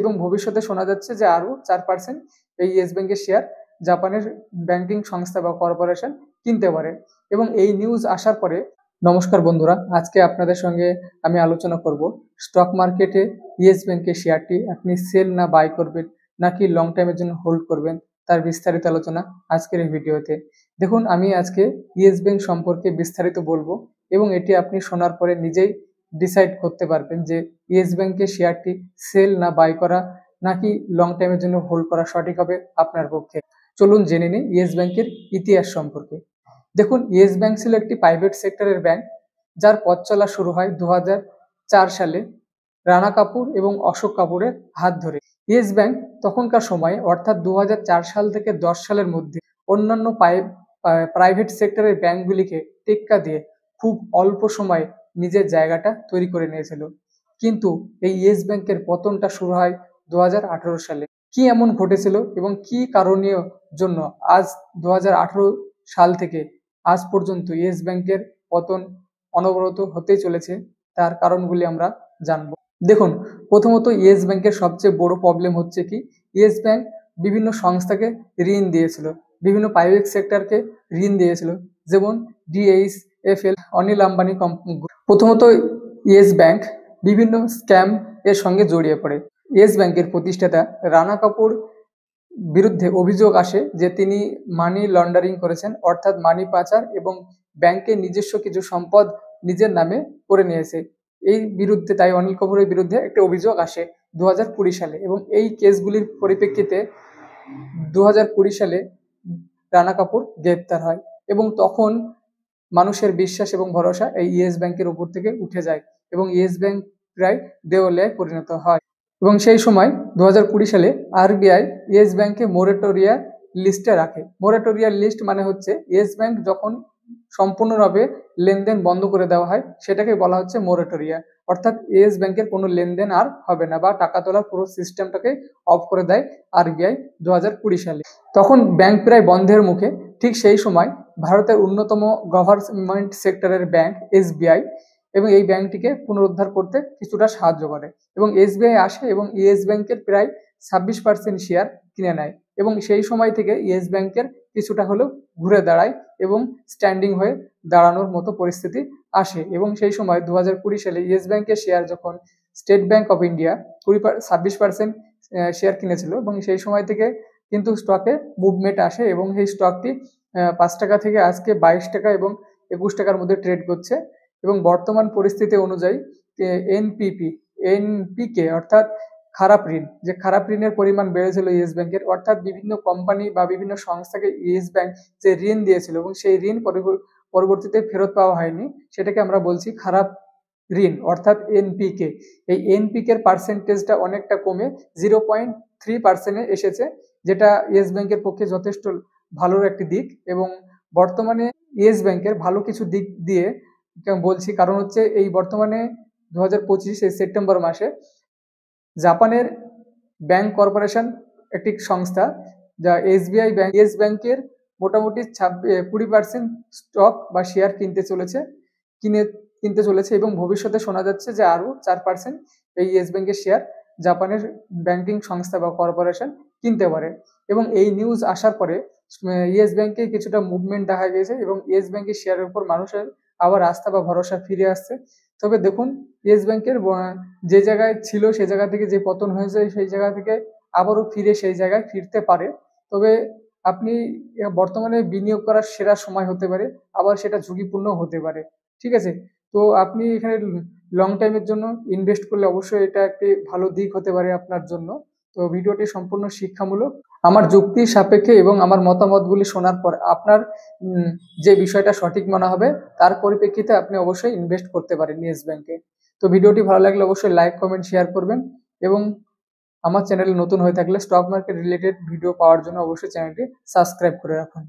এবং ভবিষ্যতে শোনা যাচ্ছে যে আরো 4% এই ইয়েস ব্যাংকের শেয়ার জাপানের ব্যাংকিং সংস্থা বা কর্পোরেশন কিনতে পারে। এবং এই নিউজ আসার পরে, নমস্কার বন্ধুরা, আজকে আপনাদের সঙ্গে আমি আলোচনা করব স্টক মার্কেটে ইয়েস ব্যাংকের শেয়ারটি আপনি সেল না বাই করবেন নাকি লং টাইমের জন্য হোল্ড করবেন, তার বিস্তারিত আলোচনা আজকের এই ভিডিওতে। দেখুন, আমি আজকে ইয়েস ব্যাংক সম্পর্কে বিস্তারিত বলবো এবং এটি আপনি শোনার পরে নিজেই ডিসাইড করতে পারবেন যে ইয়েস ব্যাংকের শেয়ারটি সেল না বাই করা নাকি লং টাইমের জন্য হোল্ড করা সঠিক হবে আপনার পক্ষে। চলুন জেনে নিই ইয়েস ব্যাংকের ইতিহাস সম্পর্কে। দেখুন, ইয়েস ব্যাংক ছিল একটি প্রাইভেট সেক্টরের ব্যাংক, যার পথ চলা শুরু হয় 2004 সালে রানা কাপুর এবং অশোক কাপুরের হাত ধরে। ইয়েস ব্যাংক তখনকার সময়ে অর্থাৎ 2004 সাল থেকে 10 সালের মধ্যে অন্যান্য প্রাইভেট সেক্টরের ব্যাংকগুলিকে টেক্কা দিয়ে খুব অল্প সময়ে নিজের জায়গাটা তৈরি করে নিয়েছিল। কিন্তু এই ইয়েস ব্যাংকের পতনটা শুরু হয় 2018 সালে। কি এমন ঘটেছিল এবং কি কারণীয় জন্য আজ 2018 সাল থেকে আজ পর্যন্ত ইয়েস ব্যাংকের পতন অনবরত হতেই চলেছে, তার কারণগুলি আমরা জানবো। দেখুন, প্রথমত ইয়েস ব্যাংকের সবচেয়ে বড় প্রবলেম হচ্ছে কি, ইয়েস ব্যাংক বিভিন্ন সংস্থাকে ঋণ দিয়েছিল, বিভিন্ন প্রাইভেট সেক্টরকে ঋণ দিয়েছিল, যেমন DHFL, অনিল আম্বানি কোম্পানি। প্রথমত ইয়েস ব্যাংক বিভিন্ন স্ক্যাম এর সঙ্গে জড়িয়ে পড়ে। ইয়েস ব্যাংকের প্রতিষ্ঠাতা রানা কাপুর বিরুদ্ধে অভিযোগ আসে যে তিনি মানি লন্ডারিং করেছেন, অর্থাৎ মানি পাচার, এবং ব্যাংকের নিজস্ব কিছু সম্পদ নিজের নামে করে নিয়েছে। এই বিরুদ্ধে, তাই অনিল কাপুরের বিরুদ্ধে একটা অভিযোগ আসে 2020 সালে, এবং এই কেসগুলির পরিপ্রেক্ষিতে 2020 সালে রানা কাপুর গ্রেপ্তার হয় এবং তখন মানুষের বিশ্বাস এবং ভরসা এই ইয়েস ব্যাংকের উপর থেকে উঠে যায় এবং ইয়েস ব্যাংক প্রায় দেওয়ালিয়ায় পরিণত হয়। এবং সেই সময় 2020 সালে RBI ইয়েস ব্যাংকে মোরেটোরিয়া লিস্টে রাখে। মোরেটোরিয়া লিস্ট মানে হচ্ছে ইয়েস ব্যাংক যখন সম্পূর্ণভাবে লেনদেন বন্ধ করে দেওয়া হয় সেটাকে বলা হচ্ছে মোরেটোরিয়া, অর্থাৎ ইয়েস ব্যাংকের কোনো লেনদেন আর হবে না বা টাকা তোলার পুরো সিস্টেমটাকে অফ করে দেয় RBI 2020 সালে। তখন ব্যাংক প্রায় বন্ধের মুখে। ঠিক সেই সময় ভারতের অন্যতম গভর্নমেন্ট সেক্টরের ব্যাংক SBI এবং এই ব্যাংকটিকে পুনরুদ্ধার করতে কিছুটা সাহায্য করে এবং SBI আসে এবং ইয়েস ব্যাংকের প্রায় 26% শেয়ার কিনে নেয় এবং সেই সময় থেকে ইয়েস ব্যাংকের কিছুটা হলেও ঘুরে দাঁড়ায় এবং স্ট্যান্ডিং হয়ে দাঁড়ানোর মতো পরিস্থিতি আসে। এবং সেই সময় 2020 সালে ইয়েস ব্যাংকের শেয়ার যখন state bank of India 26% share কিনেছিল এবং সেই সময় থেকে কিন্তু স্টকে মুভমেন্ট আসে এবং সেই স্টকটি 5 টাকা থেকে আজকে 22 টাকা এবং 21 টাকার মধ্যে ট্রেড করছে। এবং বর্তমান পরিস্থিতি অনুযায়ী এনপিকে অর্থাৎ খারাপ ঋণ, যে খারাপ ঋণের পরিমাণ বেড়েছিল ইয়েস ব্যাংকের, অর্থাৎ বিভিন্ন কোম্পানি বা বিভিন্ন সংস্থাকে ইয়েস ব্যাংক যে ঋণ দিয়েছিল এবং সেই ঋণ পরবর্তীতে ফেরত পাওয়া হয়নি, সেটাকে আমরা বলছি খারাপ ঋণ অর্থাৎ এনপিকে। এই এনপিকের পার্সেন্টেজটা অনেকটা কমে 0.3% এসেছে, যেটা ইয়েস ব্যাংকের পক্ষে যথেষ্ট ভালো একটি দিক। এবং বর্তমানে ইয়েস ব্যাংকের ভালো কিছু দিক দিয়ে বলছি, কারণ হচ্ছে এই বর্তমানে 2025 সেপ্টেম্বর মাসে জাপানের ব্যাংক কর্পোরেশন একটি সংস্থা, যা SBI ব্যাংক, ইয়েস ব্যাংকের মোটামুটি 20% স্টক বা শেয়ার কিনতে চলেছে এবং ভবিষ্যতে শোনা যাচ্ছে যে আরো 4% এই ইয়েস ব্যাংকের শেয়ার জাপানের ব্যাংকিং সংস্থা বা কর্পোরেশন কিনতে পারে। এবং এই নিউজ আসার পরে ইয়েস ব্যাংকে কিছুটা মুভমেন্ট দেখা গেছে এবং ইয়েস ব্যাংকের শেয়ারের উপর মানুষের আবার আস্থা বা ভরসা ফিরে আসছে। তবে দেখুন, ইয়েস ব্যাংকের যে জায়গায় ছিল সেই জায়গা থেকে যে পতন হয়েছে সেই জায়গা থেকে আবারও ফিরে সেই জায়গায় ফিরতে পারে। তবে আপনি বর্তমানে বিনিয়োগ করার সেরা সময় হতে পারে, আবার সেটা ঝুঁকিপূর্ণ হতে পারে। ঠিক আছে, তো আপনি এখানে লং টাইমের জন্য ইনভেস্ট করলে অবশ্যই এটা একটি ভালো দিক হতে পারে আপনার জন্য। তো ভিডিওটি সম্পূর্ণ শিক্ষামূলক। আমার যুক্তির সাপেক্ষে এবং আমার মতামতগুলি শোনার পর আপনার যে বিষয়টা সঠিক মনে হবে তার পরিপ্রেক্ষিতে আপনি অবশ্যই ইনভেস্ট করতে পারেন ইয়েস ব্যাংকে। তো ভিডিওটি ভালো লাগলে অবশ্যই লাইক, কমেন্ট, শেয়ার করবেন এবং আমার চ্যানেলে নতুন হয়ে থাকলে স্টক মার্কেট রিলেটেড ভিডিও পাওয়ার জন্য অবশ্যই চ্যানেলটি সাবস্ক্রাইব করে রাখুন।